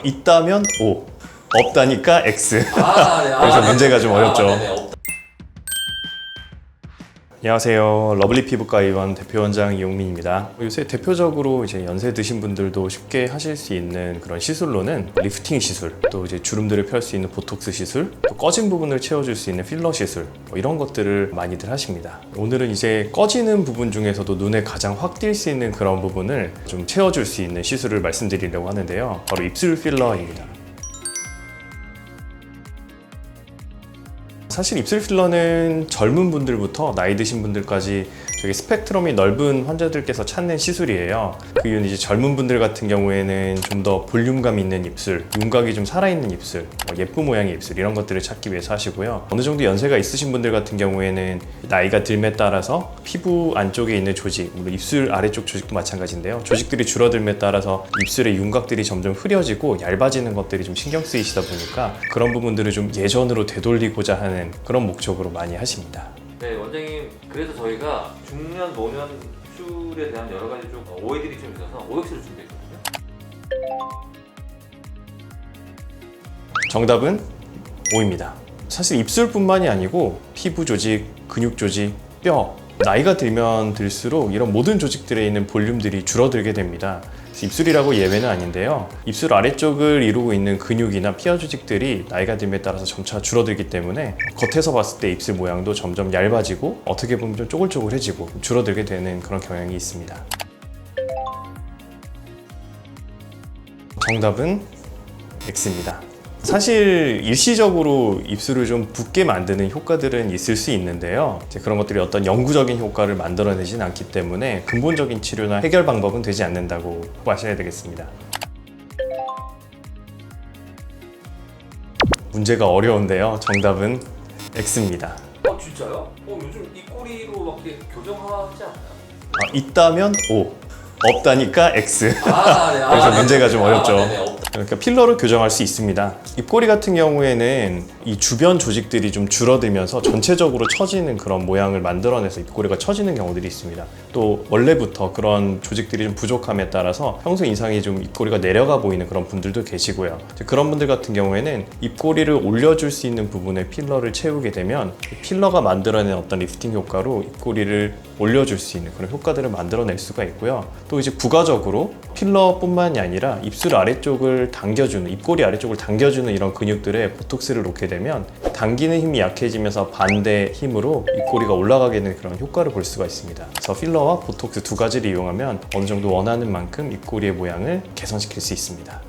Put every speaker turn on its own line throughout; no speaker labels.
있다면 O, 없다니까 X. 그래서 문제가 좀 어렵죠. 안녕하세요. 러블리 피부과 의원 대표원장 이용민입니다. 요새 대표적으로 이제 연세 드신 분들도 쉽게 하실 수 있는 그런 시술로는 리프팅 시술, 또 이제 주름들을 펼 수 있는 보톡스 시술, 또 꺼진 부분을 채워줄 수 있는 필러 시술, 이런 것들을 많이들 하십니다. 오늘은 이제 꺼지는 부분 중에서도 눈에 가장 확 띌 수 있는 그런 부분을 좀 채워줄 수 있는 시술을 말씀드리려고 하는데요. 바로 입술 필러입니다. 사실 입술 필러는 젊은 분들부터 나이 드신 분들까지 되게 스펙트럼이 넓은 환자들께서 찾는 시술이에요. 그 이유는 이제 젊은 분들 같은 경우에는 좀 더 볼륨감 있는 입술, 윤곽이 좀 살아있는 입술, 예쁜 모양의 입술, 이런 것들을 찾기 위해서 하시고요. 어느 정도 연세가 있으신 분들 같은 경우에는 나이가 들에 따라서 피부 안쪽에 있는 조직, 물론 입술 아래쪽 조직도 마찬가지인데요. 조직들이 줄어들에 따라서 입술의 윤곽들이 점점 흐려지고 얇아지는 것들이 좀 신경 쓰이시다 보니까 그런 부분들을 좀 예전으로 되돌리고자 하는 그런 목적으로 많이 하십니다.
네, 원장님, 그래서 저희가 중년, 노년 술에 대한 여러 가지 좀 오해들이 좀 있어서 OX를 준비했거든요.
정답은 O입니다. 사실 입술뿐만이 아니고 피부 조직, 근육 조직, 뼈, 나이가 들면 들수록 이런 모든 조직들에 있는 볼륨들이 줄어들게 됩니다. 입술이라고 예외는 아닌데요. 입술 아래쪽을 이루고 있는 근육이나 피하 조직들이 나이가 듦에 따라서 점차 줄어들기 때문에 겉에서 봤을 때 입술 모양도 점점 얇아지고 어떻게 보면 좀 쪼글쪼글해지고 줄어들게 되는 그런 경향이 있습니다. 정답은 X입니다. 사실 일시적으로 입술을 좀 붓게 만드는 효과들은 있을 수 있는데요. 그런 것들이 어떤 영구적인 효과를 만들어내진 않기 때문에 근본적인 치료나 해결 방법은 되지 않는다고 하셔야 되겠습니다. 문제가 어려운데요. 정답은 X입니다.
진짜요? 요즘 이 꼬리로 막 이렇게 교정하지 않나요?
있다면 O, 없다니까 X.
네.
그래서 문제가 좀 어렵죠.
네네.
그러니까 필러로 교정할 수 있습니다. 입꼬리 같은 경우에는 이 주변 조직들이 좀 줄어들면서 전체적으로 처지는 그런 모양을 만들어내서 입꼬리가 처지는 경우들이 있습니다. 또 원래부터 그런 조직들이 좀 부족함에 따라서 평소 인상이 좀 입꼬리가 내려가 보이는 그런 분들도 계시고요. 그런 분들 같은 경우에는 입꼬리를 올려줄 수 있는 부분에 필러를 채우게 되면 필러가 만들어낸 어떤 리프팅 효과로 입꼬리를 올려줄 수 있는 그런 효과들을 만들어낼 수가 있고요. 또 이제 부가적으로 필러뿐만이 아니라 입술 아래쪽을 당겨주는, 입꼬리 아래쪽을 당겨주는 이런 근육들에 보톡스를 놓게 되면 당기는 힘이 약해지면서 반대 힘으로 입꼬리가 올라가게 되는 그런 효과를 볼 수가 있습니다. 그래서 필러와 보톡스 두 가지를 이용하면 어느 정도 원하는 만큼 입꼬리의 모양을 개선시킬 수 있습니다.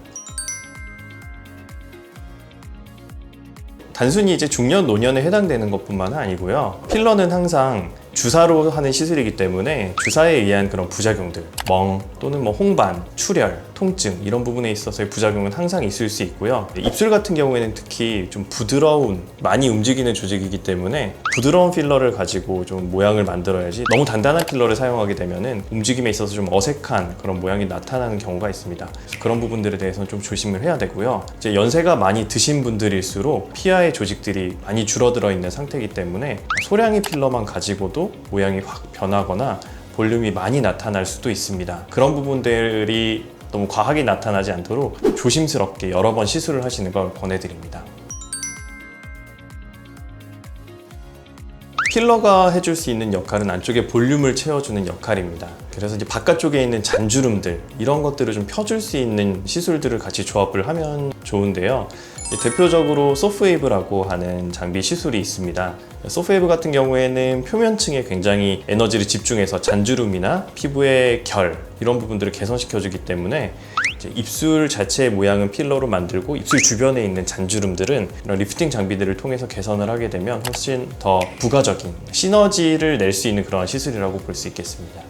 단순히 이제 중년, 노년에 해당되는 것뿐만 아니고요. 필러는 항상 주사로 하는 시술이기 때문에 주사에 의한 그런 부작용들, 멍 또는 홍반, 출혈, 통증 이런 부분에 있어서의 부작용은 항상 있을 수 있고요. 입술 같은 경우에는 특히 좀 부드러운, 많이 움직이는 조직이기 때문에 부드러운 필러를 가지고 좀 모양을 만들어야지 너무 단단한 필러를 사용하게 되면은 움직임에 있어서 좀 어색한 그런 모양이 나타나는 경우가 있습니다. 그런 부분들에 대해서는 좀 조심을 해야 되고요. 이제 연세가 많이 드신 분들일수록 피하의 조직들이 많이 줄어들어 있는 상태이기 때문에 소량의 필러만 가지고도 모양이 확 변하거나 볼륨이 많이 나타날 수도 있습니다. 그런 부분들이 너무 과하게 나타나지 않도록 조심스럽게 여러 번 시술을 하시는 걸 권해드립니다. 필러가 해줄 수 있는 역할은 안쪽에 볼륨을 채워주는 역할입니다. 그래서 이제 바깥쪽에 있는 잔주름들 이런 것들을 좀 펴줄 수 있는 시술들을 같이 조합을 하면 좋은데요. 대표적으로 소프웨이브라고 하는 장비 시술이 있습니다. 소프웨이브 같은 경우에는 표면층에 굉장히 에너지를 집중해서 잔주름이나 피부의 결 이런 부분들을 개선시켜주기 때문에 이제 입술 자체의 모양은 필러로 만들고 입술 주변에 있는 잔주름들은 이런 리프팅 장비들을 통해서 개선을 하게 되면 훨씬 더 부가적인 시너지를 낼 수 있는 그런 시술이라고 볼 수 있겠습니다.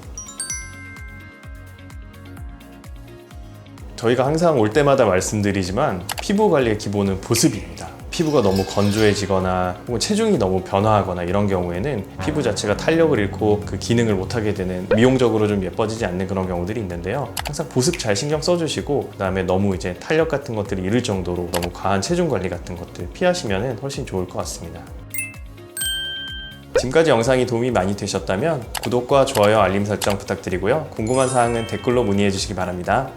저희가 항상 올 때마다 말씀드리지만 피부 관리의 기본은 보습입니다. 피부가 너무 건조해지거나 혹은 체중이 너무 변화하거나 이런 경우에는 피부 자체가 탄력을 잃고 그 기능을 못하게 되는, 미용적으로 좀 예뻐지지 않는 그런 경우들이 있는데요. 항상 보습 잘 신경 써주시고, 그 다음에 너무 이제 탄력 같은 것들이 잃을 정도로 너무 과한 체중 관리 같은 것들 피하시면 훨씬 좋을 것 같습니다. 지금까지 영상이 도움이 많이 되셨다면 구독과 좋아요, 알림 설정 부탁드리고요. 궁금한 사항은 댓글로 문의해 주시기 바랍니다.